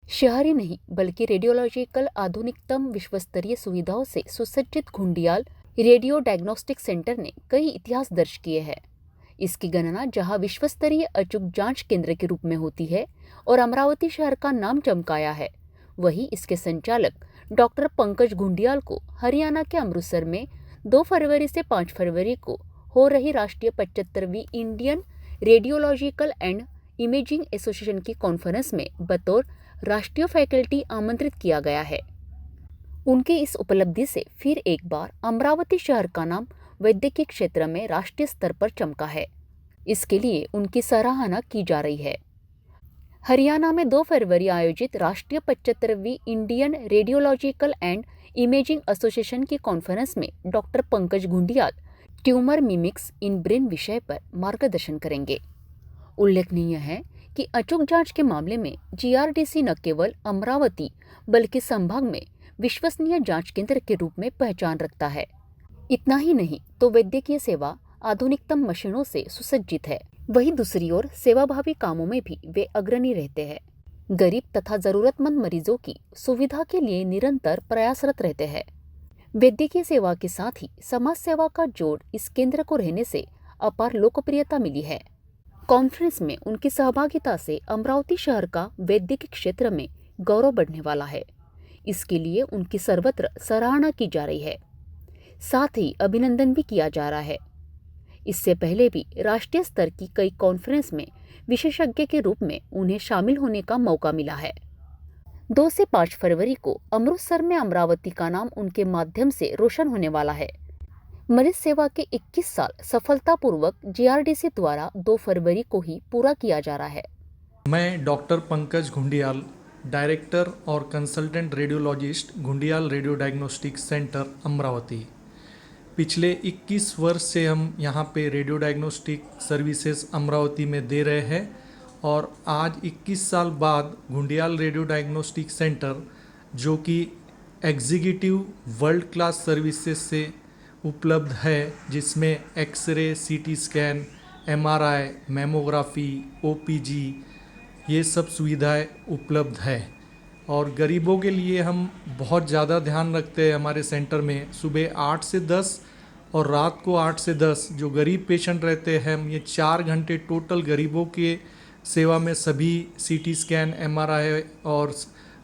शहरी नहीं बल्कि रेडियोलॉजिकल आधुनिकतम विश्वस्तरीय सुविधाओं से सुसज्जित घुंडियाल रेडियो डायग्नोस्टिक सेंटर ने कई इतिहास दर्ज किए हैं। इसकी गणना जहां विश्वस्तरीय अचूक जांच केंद्र के रूप में होती है और अमरावती शहर का नाम चमकाया है, वहीं इसके संचालक डॉक्टर पंकज घुंडियाल को हरियाणा के अमृतसर में 2 फरवरी से 5 फरवरी को हो रही राष्ट्रीय 75वीं Indian radiological and imaging association की कॉन्फ्रेंस में बतौर राष्ट्रीय फैकल्टी आमंत्रित किया गया है। उनकी इस उपलब्धि से फिर एक बार अमरावती शहर का नाम वैद्यकीय क्षेत्र में राष्ट्रीय स्तर पर चमका है। इसके लिए उनकी सराहना की जा रही है। हरियाणा में 2 फरवरी आयोजित राष्ट्रीय 75वीं Indian radiological and imaging association की कॉन्फ्रेंस में doctor Pankaj Ghundiyal tumour mimics in brain विषय पर मार्गदर्शन करेंगे। उल्लेखनीय है कि अचूक जांच के मामले में जीआरडीसी न केवल अमरावती बल्कि संभाग में विश्वसनीय जांच केंद्र के रूप में पहचान रखता है। इतना ही नहीं तो वैद्यकीय सेवा आधुनिकतम मशीनों से सुसज्जित है। वहीं दूसरी ओर सेवाभावी कामों में भी वे अग्रणी रहते हैं। गरीब तथा जरूरतमंद मरीजों की सुविधा के लिए निरंतर प्रयासरत रहते हैं। वैद्यकीय सेवा के साथ ही समाज सेवा का जोड़ इस केंद्र को रहने से अपार लोकप्रियता मिली है। कॉन्फ्रेंस में उनकी सहभागिता से अमरावती शहर का वैद्यकीय क्षेत्र में गौरव बढ़ने वाला है। इसके लिए उनकी सर्वत्र सराहना की जा रही है, साथ ही अभिनंदन भी किया जा रहा है। इससे पहले भी राष्ट्रीय स्तर की कई कॉन्फ्रेंस में विशेषज्ञ के रूप में उन्हें शामिल होने का मौका मिला है। 2 से 5 फरवरी को अमृतसर में अमरावती का नाम उनके माध्यम से रोशन होने वाला है। मरीज सेवा के 21 साल सफलतापूर्वक जीआरडीसी द्वारा 2 फरवरी को ही पूरा किया जा रहा है। मैं डॉक्टर पंकज घुंडियाल, डायरेक्टर और consultant radiologist, Ghundiyal radio diagnostic centre, Amravati. पिछले 21 वर्ष से हम यहाँ पे रेडियो डायग्नोस्टिक सर्विसेज अमरावती में दे रहे हैं और आज 21 साल बाद घुंडियाल रेडियो डायग्नोस्टिक सेंटर, जो कि एग्जीक्यूटिव वर्ल्ड क्लास सर्विसेज से उपलब्ध है, जिसमें x ray, CT scan, MRI, mammography, OPG, ये सब सुविधाएं उपलब्ध है। और गरीबों के लिए हम बहुत ज़्यादा ध्यान रखते हैं। हमारे सेंटर में सुबह 8 से 10 और रात को 8 से 10 जो गरीब पेशेंट रहते हैं, हम ये 4 घंटे टोटल गरीबों के सेवा में सभी सीटी स्कैन, एमआरआई और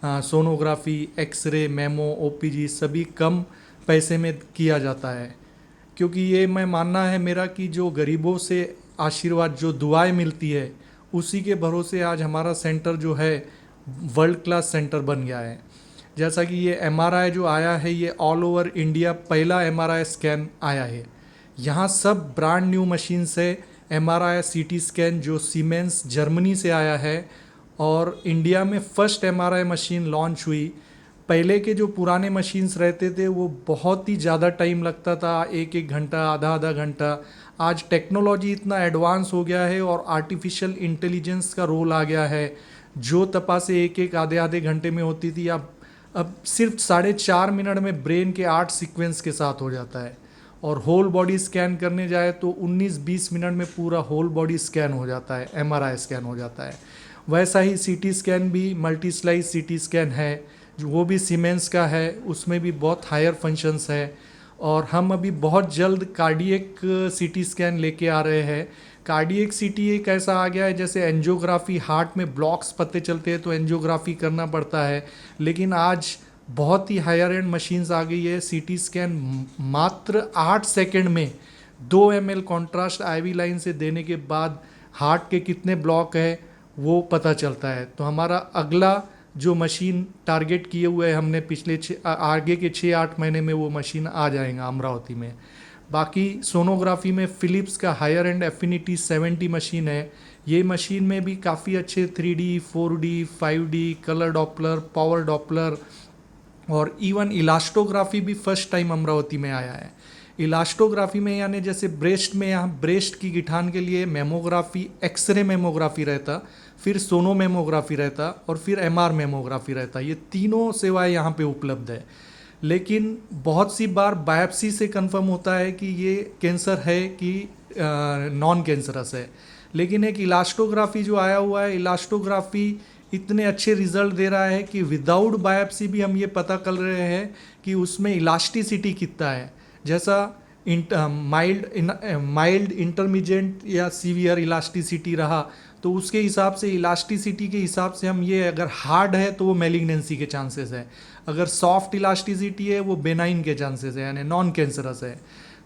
सोनोग्राफी, एक्सरे, मेमो, ओपीजी सभी कम पैसे में किया जाता है। क्योंकि ये मैं मानना है मेरा कि जो गरीबों से आशीर्वाद, जो दुआएं मिलती है, उसी के भरोसे आज हमारा सेंटर जो है वर्ल्ड क्लास सेंटर बन गया है। जैसा कि ये एमआरआई जो आया है, ये ऑल ओवर इंडिया पहला एमआरआई स्कैन आया है। यहाँ सब ब्रांड न्यू मशीन से एमआरआई, सीटी स्कैन जो सीमेंस जर्मनी से आया है और इंडिया में फर्स्ट एमआरआई मशीन लॉन्च हुई। पहले के जो पुराने मशीन्स रहते थे वो बहुत ही ज़्यादा टाइम लगता था, 1-1 घंटा, आधा घंटा। आज टेक्नोलॉजी इतना एडवांस हो गया है और आर्टिफिशियल इंटेलिजेंस का रोल आ गया है। जो तपासें 1-1, आधे घंटे में होती थी, अब सिर्फ 4.5 मिनट में ब्रेन के 8 सीक्वेंस के साथ हो जाता है। और होल बॉडी स्कैन करने जाए तो 19-20 मिनट में पूरा होल बॉडी स्कैन हो जाता है, एमआरआई स्कैन हो जाता है। वैसा ही सीटी स्कैन भी मल्टी स्लाइस सीटी स्कैन है, जो वो भी सीमेंस का है, उसमें भी बहुत हायर फंक्शंस है। और हम अभी बहुत जल्द कार्डियक सीटी स्कैन लेके आ रहे हैं। कार्डियक सीटी एक ऐसा आ गया है, जैसे एंजियोग्राफी, हार्ट में ब्लॉक्स पते चलते हैं तो एंजियोग्राफी करना पड़ता है, लेकिन आज बहुत ही हायर एंड मशीन्स आ गई है। सीटी स्कैन मात्र 8 सेकंड में 2 ml कॉन्ट्रास्ट आईवी लाइन से देने के बाद हार्ट के कितने ब्लॉक है वो पता चलता है। तो हमारा अगला जो मशीन टारगेट किए हुए है हमने, पिछले आगे के 6-8 महीने में वो मशीन आ जाएगा अमरावती में। बाकी सोनोग्राफी में फिलिप्स का हायर एंड एफिनिटी 70 मशीन है। ये मशीन में भी काफ़ी अच्छे 3D, 4D, 5D, colour Doppler, power Doppler और इवन इलास्टोग्राफी भी फर्स्ट टाइम अमरावती में आया है। इलास्टोग्राफी में यानी जैसे ब्रेस्ट में, यहाँ ब्रेस्ट की गिठान के लिए मेमोग्राफी, एक्सरे मेमोग्राफी रहता, फिर सोनो मेमोग्राफी रहता और फिर एमआर मेमोग्राफी रहता। ये तीनों सेवाएं यहाँ पे उपलब्ध है। लेकिन बहुत सी बार बायोप्सी से कंफर्म होता है कि ये कैंसर है कि नॉन कैंसरस है। लेकिन एक इलास्टोग्राफी जो आया हुआ है, इलास्टोग्राफी इतने अच्छे रिजल्ट दे रहा है कि विदाउट बायोप्सी भी हम ये पता कर रहे हैं कि उसमें इलास्टिसिटी कितना है। जैसा माइल्ड इंटरमीडिएट या सीवियर इलास्टिसिटी रहा तो उसके हिसाब से इलास्टिसिटी के हिसाब से हम ये, अगर हार्ड है तो वो मैलिग्नेंसी के चांसेस है, अगर सॉफ्ट इलास्टिसिटी है वो बेनाइन के चांसेस है, यानी नॉन कैंसरस है।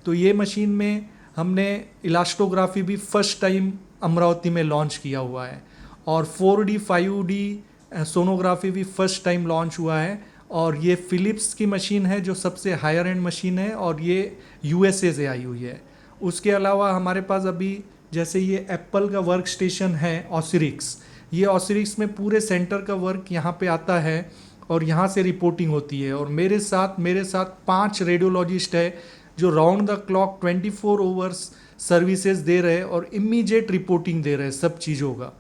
तो ये मशीन में हमने इलास्टोग्राफी भी फर्स्ट टाइम अमरावती में लॉन्च किया हुआ है और 4D 5D सोनोग्राफी भी फर्स्ट टाइम लॉन्च हुआ है। और ये फिलिप्स की मशीन है जो सबसे हायर एंड मशीन है और ये USA से आई हुई है। उसके अलावा हमारे पास अभी जैसे ये एप्पल का वर्क स्टेशन है ऑसिरिक्स, ये ऑसिरिक्स में पूरे सेंटर का वर्क यहाँ पे आता है और यहाँ से रिपोर्टिंग होती है। और मेरे साथ 5 रेडियोलॉजिस्ट है जो round the clock 24 hours services दे रहे हैं और इमीडिएट रिपोर्टिंग दे रहे हैं सब चीज़ों का।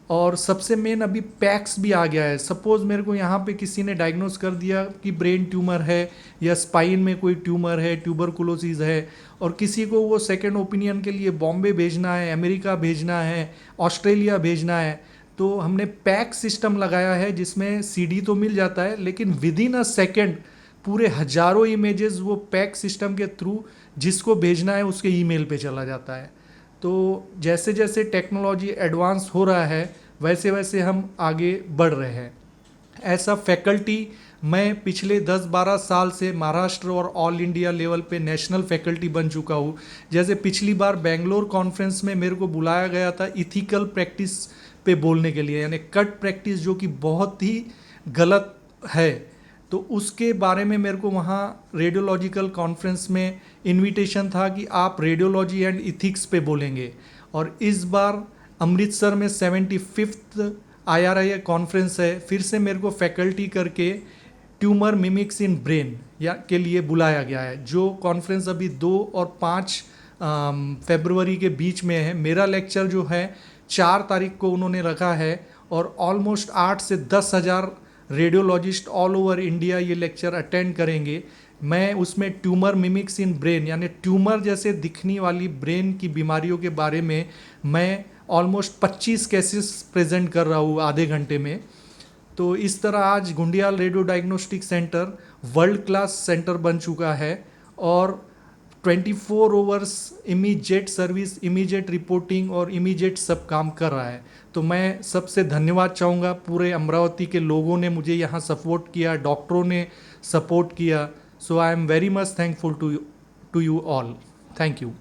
और सबसे मेन अभी पैक्स भी आ गया है। सपोज़ मेरे को यहाँ पे किसी ने डायग्नोस कर दिया कि ब्रेन ट्यूमर है या स्पाइन में कोई ट्यूमर है, ट्यूबरकुलोसिस है, और किसी को वो सेकेंड ओपिनियन के लिए बॉम्बे भेजना है, अमेरिका भेजना है, ऑस्ट्रेलिया भेजना है, तो हमने पैक सिस्टम लगाया है जिसमें CD तो मिल जाता है लेकिन विद इन अ सेकेंड पूरे हजारों इमेजेस वो पैक सिस्टम के थ्रू जिसको भेजना है उसके ईमेल पे चला जाता है। तो जैसे जैसे टेक्नोलॉजी एडवांस हो रहा है वैसे वैसे हम आगे बढ़ रहे हैं। ऐसा फैकल्टी मैं पिछले 10-12 साल से महाराष्ट्र और ऑल इंडिया लेवल पे नेशनल फैकल्टी बन चुका हूँ। जैसे पिछली बार बेंगलोर कॉन्फ्रेंस में मेरे को बुलाया गया था इथिकल प्रैक्टिस पे बोलने के लिए, यानी कट प्रैक्टिस जो कि बहुत ही गलत है, तो उसके बारे में मेरे को वहाँ रेडियोलॉजिकल कॉन्फ्रेंस में इनविटेशन था कि आप रेडियोलॉजी एंड इथिक्स पे बोलेंगे। और इस बार अमृतसर में 75th IRIA कॉन्फ्रेंस है, फिर से मेरे को फैकल्टी करके ट्यूमर मिमिक्स इन ब्रेन या के लिए बुलाया गया है, जो कॉन्फ्रेंस अभी 2 और 5 फरवरी के बीच में है। मेरा लेक्चर जो है 4 तारीख को उन्होंने रखा है और ऑलमोस्ट 8 से 10 हज़ार रेडियोलॉजिस्ट ऑल ओवर इंडिया ये लेक्चर अटेंड करेंगे। मैं उसमें ट्यूमर मिमिक्स इन ब्रेन यानी ट्यूमर जैसे दिखने वाली ब्रेन की बीमारियों के बारे में मैं ऑलमोस्ट 25 केसेस प्रेजेंट कर रहा हूँ आधे घंटे में। तो इस तरह आज Ghundiyal radio diagnostic centre world class centre बन चुका है और 24 hours immediate service, immediate reporting और इमीडिएट सब काम कर रहा है। तो मैं सबसे धन्यवाद चाहूँगा, पूरे अमरावती के लोगों ने मुझे यहाँ सपोर्ट किया, डॉक्टरों ने सपोर्ट किया। So I am very much thankful to you all. Thank you.